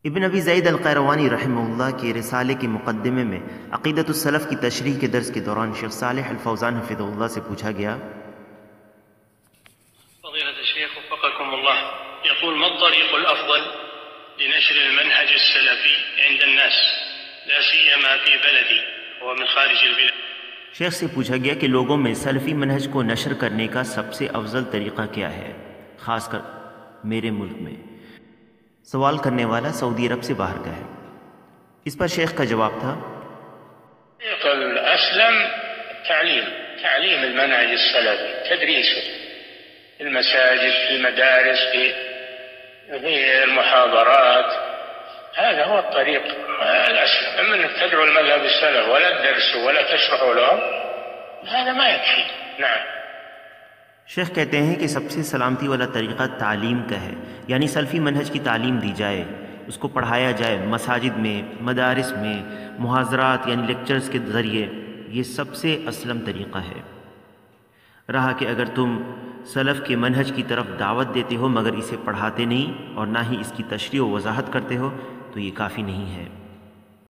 ابن ابی زید القیروانی رحمہ اللہ کے رسالے کے مقدمے میں عقیدۃ السلف کی تشریح کے درس کے دوران شیخ صالح الفوزان حفظہ اللہ سے پوچھا گیا، فضيلة الشيخ وفقكم الله، يقول ما الطريق الأفضل لنشر المنهج السلفي عند الناس لا سيما في بلدي هو من خارج البلاد؟ شیخ سے پوچھا گیا کہ لوگوں میں سلفی منہج کو نشر کرنے کا سب سے افضل طریقہ کیا ہے، خاص کر میرے ملک میں۔ سوال کرنے والا سعودی عرب سے باہر کا ہے۔ اس پر شیخ کا جواب تھا، الطريق الأسلم تعليم المنهج السلفي، تدريسه في المساجد في المدارس في المحاضرات، هذا هو الطريق الأسلم. أما أنك تدعو المذهب السلف ولا تدرس ولا تشرح لهم هذا ما يكفي. نعم. شیخ کہتے ہیں کہ سب سے سلامتی والا طریقہ تعلیم کا ہے، یعنی سلفی منہج کی تعلیم دی جائے، اس کو پڑھایا جائے مساجد میں، مدارس میں، محاضرات یعنی لیکچرز کے ذریعے، یہ سب سے اسلم طریقہ ہے۔ رہا کہ اگر تم سلف کے منہج کی طرف دعوت دیتے ہو مگر اسے پڑھاتے نہیں اور نہ ہی اس کی تشریح و وضاحت کرتے ہو تو یہ کافی نہیں ہے۔